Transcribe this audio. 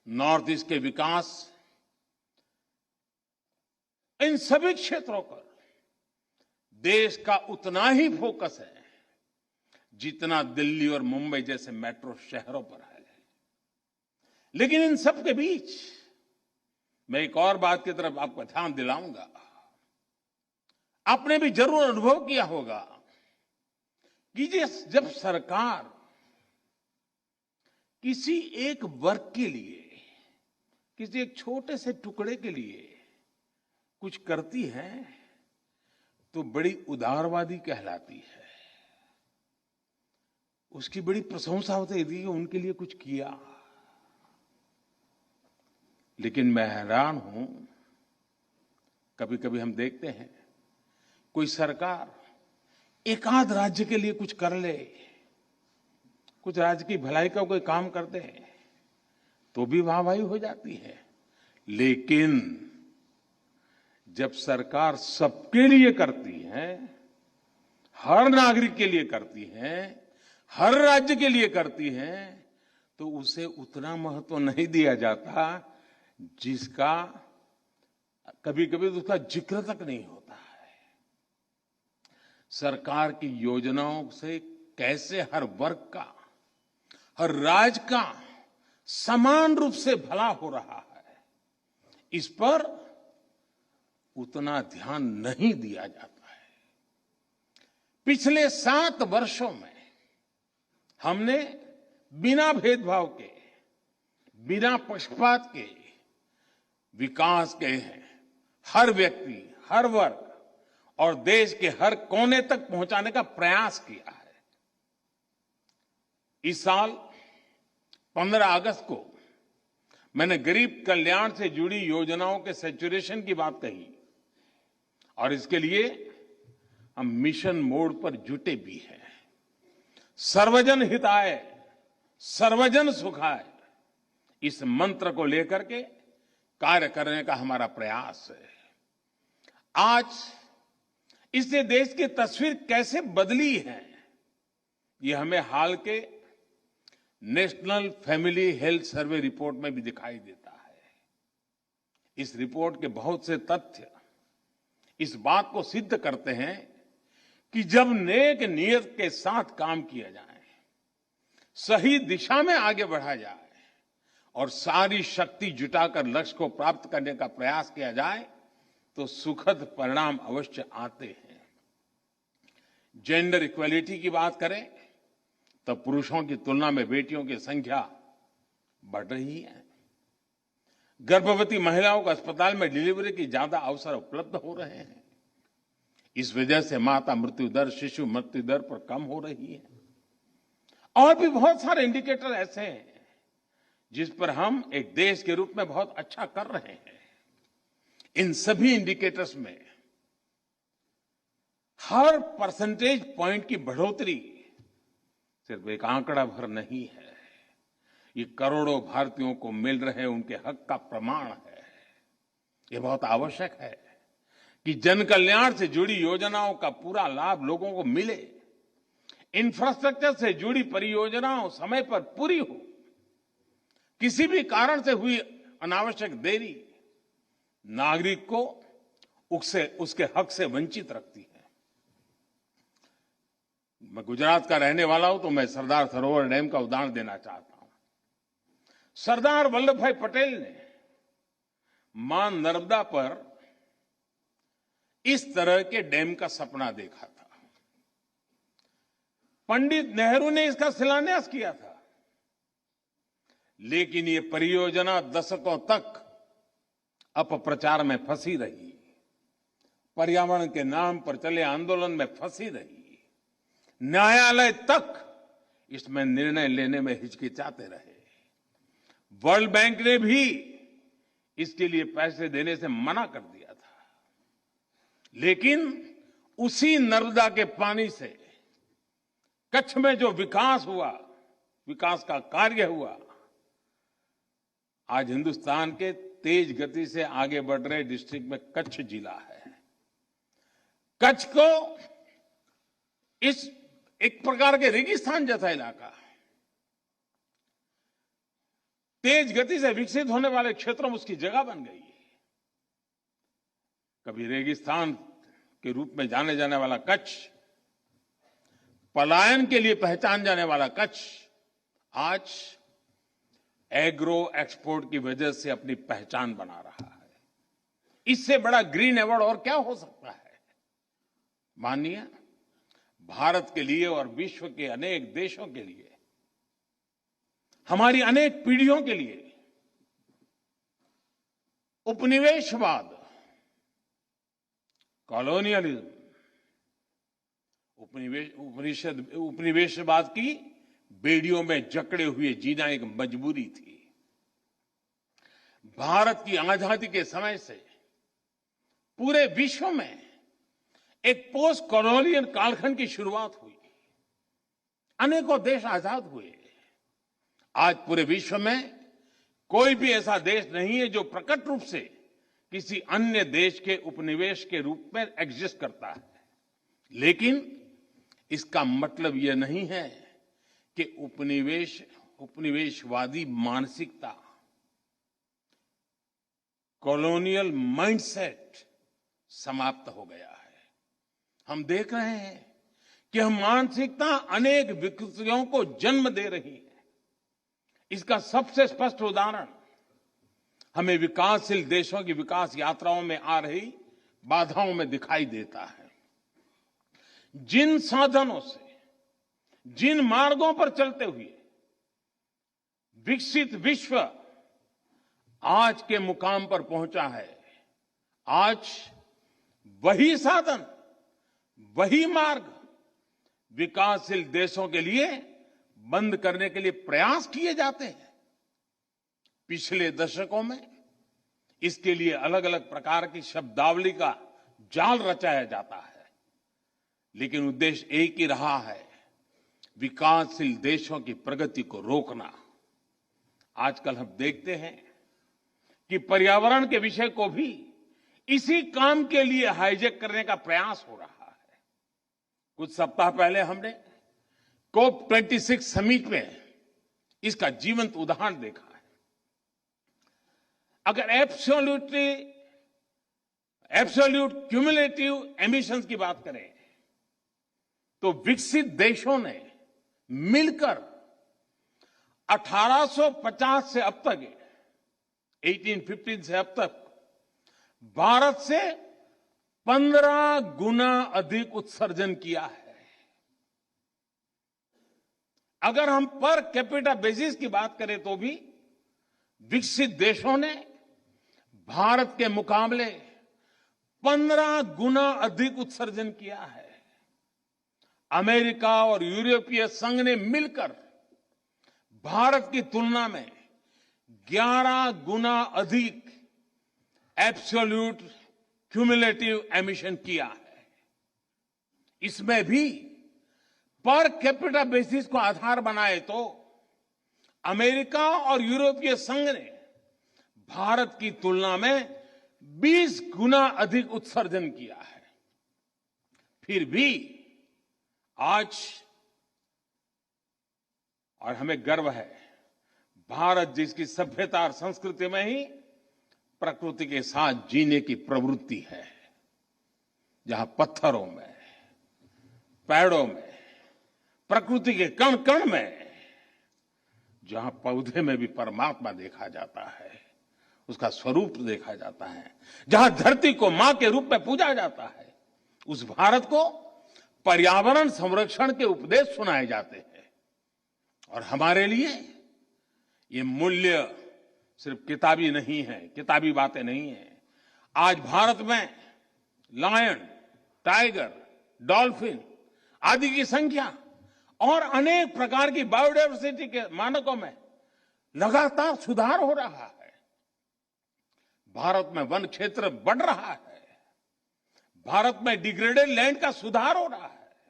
North east के विकास, इन सभी क्षेत्रों पर देश का उतना ही फोकस है जितना दिल्ली और मुंबई जैसे मेट्रो शहरों पर है। लेकिन इन सब के बीच मैं एक और बात की तरफ आपका ध्यान दिलाऊंगा। आपने भी जरूर अनुभव किया होगा कि जब सरकार किसी एक वर्ग के लिए, किसी एक छोटे से टुकड़े के लिए कुछ करती है तो बड़ी उदारवादी कहलाती है, उसकी बड़ी प्रशंसा होती है कि उनके लिए कुछ किया। लेकिन मैं हैरान हूं, कभी कभी हम देखते हैं कोई सरकार एक आध राज्य के लिए कुछ कर ले, कुछ राज्य की भलाई का कोई काम कर दे तो भी वाहवाही हो जाती है। लेकिन जब सरकार सबके लिए करती है, हर नागरिक के लिए करती है, हर राज्य के लिए करती है, तो उसे उतना महत्व नहीं दिया जाता जिसका कभी कभी उसका जिक्र तक नहीं होता है। सरकार की योजनाओं से कैसे हर वर्ग का, हर राज्य का समान रूप से भला हो रहा है, इस पर उतना ध्यान नहीं दिया जाता है। पिछले 7 वर्षों में हमने बिना भेदभाव के, बिना पक्षपात के विकास के हर व्यक्ति, हर वर्ग और देश के हर कोने तक पहुंचाने का प्रयास किया है। इस साल 15 अगस्त को मैंने गरीब कल्याण से जुड़ी योजनाओं के सैचुरेशन की बात कही और इसके लिए हम मिशन मोड पर जुटे भी हैं। सर्वजन हिताय, सर्वजन सुखाय, इस मंत्र को लेकर के कार्य करने का हमारा प्रयास है। आज इससे देश की तस्वीर कैसे बदली है, ये हमें हाल के national family health survey report में भी दिखाई देता है। इस रिपोर्ट के बहुत से तथ्य इस बात को सिद्ध करते हैं कि जब नेक नियत के साथ काम किया जाए, सही दिशा में आगे बढ़ा जाए और सारी शक्ति जुटाकर लक्ष्य को प्राप्त करने का प्रयास किया जाए तो सुखद परिणाम अवश्य आते हैं। जेंडर इक्वलिटी की बात करें तो पुरुषों की तुलना में बेटियों की संख्या बढ़ रही है। गर्भवती महिलाओं को अस्पताल में डिलीवरी की ज्यादा अवसर उपलब्ध हो रहे हैं। इस वजह से माता मृत्यु दर, शिशु मृत्यु दर पर कम हो रही है। और भी बहुत सारे इंडिकेटर ऐसे हैं जिस पर हम एक देश के रूप में बहुत अच्छा कर रहे हैं। इन सभी इंडिकेटर्स में हर परसेंटेज पॉइंट की बढ़ोतरी सिर्फ एक आंकड़ा भर नहीं है, ये करोड़ों भारतीयों को मिल रहे उनके हक का प्रमाण है। ये बहुत आवश्यक है कि जन कल्याण से जुड़ी योजनाओं का पूरा लाभ लोगों को मिले, इंफ्रास्ट्रक्चर से जुड़ी परियोजनाओं समय पर पूरी हो। किसी भी कारण से हुई अनावश्यक देरी नागरिक को उसके हक से वंचित रखती है। मैं गुजरात का रहने वाला हूं तो मैं सरदार सरोवर डैम का उदाहरण देना चाहता हूं। सरदार वल्लभ भाई पटेल ने मां नर्मदा पर इस तरह के डैम का सपना देखा था। पंडित नेहरू ने इसका शिलान्यास किया था, लेकिन ये परियोजना दशकों तक अपप्रचार में फंसी रही, पर्यावरण के नाम पर चले आंदोलन में फंसी रही, न्यायालय तक इसमें निर्णय लेने में हिचकिचाते रहे। वर्ल्ड बैंक ने भी इसके लिए पैसे देने से मना कर दिया था। लेकिन उसी नर्मदा के पानी से कच्छ में जो विकास हुआ, विकास का कार्य हुआ, आज हिंदुस्तान के तेज गति से आगे बढ़ रहे डिस्ट्रिक्ट में कच्छ जिला है। कच्छ को इस एक प्रकार के रेगिस्तान जैसा इलाका, तेज गति से विकसित होने वाले क्षेत्रों में उसकी जगह बन गई। कभी रेगिस्तान के रूप में जाने जाने वाला कच्छ, पलायन के लिए पहचान जाने वाला कच्छ, आज एग्रो एक्सपोर्ट की वजह से अपनी पहचान बना रहा है। इससे बड़ा ग्रीन अवार्ड और क्या हो सकता है? माननीय, भारत के लिए और विश्व के अनेक देशों के लिए, हमारी अनेक पीढ़ियों के लिए उपनिवेशवाद, कॉलोनियलिज्म, उपनिवेशवाद की बेड़ियों में जकड़े हुए जीना एक मजबूरी थी। भारत की आजादी के समय से पूरे विश्व में एक पोस्ट कॉलोनियल कालखंड की शुरुआत हुई। अनेकों देश आजाद हुए। आज पूरे विश्व में कोई भी ऐसा देश नहीं है जो प्रकट रूप से किसी अन्य देश के उपनिवेश के रूप में एग्जिस्ट करता है। लेकिन इसका मतलब यह नहीं है कि उपनिवेशवादी मानसिकता, कॉलोनियल माइंडसेट समाप्त हो गया है। हम देख रहे हैं कि हम मानसिकता अनेक विकृतियों को जन्म दे रही है। इसका सबसे स्पष्ट उदाहरण हमें विकासशील देशों की विकास यात्राओं में आ रही बाधाओं में दिखाई देता है। जिन साधनों से, जिन मार्गों पर चलते हुए विकसित विश्व आज के मुकाम पर पहुंचा है, आज वही साधन, वही मार्ग विकासशील देशों के लिए बंद करने के लिए प्रयास किए जाते हैं। पिछले दशकों में इसके लिए अलग अलग प्रकार की शब्दावली का जाल रचाया जाता है, लेकिन उद्देश्य एक ही रहा है, विकासशील देशों की प्रगति को रोकना। आजकल हम देखते हैं कि पर्यावरण के विषय को भी इसी काम के लिए हाईजैक करने का प्रयास हो रहा है। कुछ सप्ताह पहले हमने COP26 समिट में इसका जीवंत उदाहरण देखा है। अगर एब्सोल्यूट क्यूमुलेटिव एमिशंस की बात करें तो विकसित देशों ने मिलकर 1850 से अब तक, 1815 से अब तक भारत से 15 गुना अधिक उत्सर्जन किया है। अगर हम पर कैपिटा बेसिस की बात करें तो भी विकसित देशों ने भारत के मुकाबले 15 गुना अधिक उत्सर्जन किया है। अमेरिका और यूरोपीय संघ ने मिलकर भारत की तुलना में 11 गुना अधिक एब्सोल्यूट क्यूमुलेटिव एमिशन किया है। इसमें भी पर कैपिटा बेसिस को आधार बनाए तो अमेरिका और यूरोपीय संघ ने भारत की तुलना में 20 गुना अधिक उत्सर्जन किया है। फिर भी आज, और हमें गर्व है, भारत जिसकी सभ्यता और संस्कृति में ही प्रकृति के साथ जीने की प्रवृत्ति है, जहां पत्थरों में, पेड़ों में, प्रकृति के कण कण में, जहां पौधे में भी परमात्मा देखा जाता है, उसका स्वरूप देखा जाता है, जहां धरती को मां के रूप में पूजा जाता है, उस भारत को पर्यावरण संरक्षण के उपदेश सुनाए जाते हैं। और हमारे लिए ये मूल्य सिर्फ किताबी नहीं है, किताबी बातें नहीं है। आज भारत में लायन, टाइगर, डॉल्फिन आदि की संख्या और अनेक प्रकार की बायोडायवर्सिटी के मानकों में लगातार सुधार हो रहा है। भारत में वन क्षेत्र बढ़ रहा है। भारत में डिग्रेडेड लैंड का सुधार हो रहा है।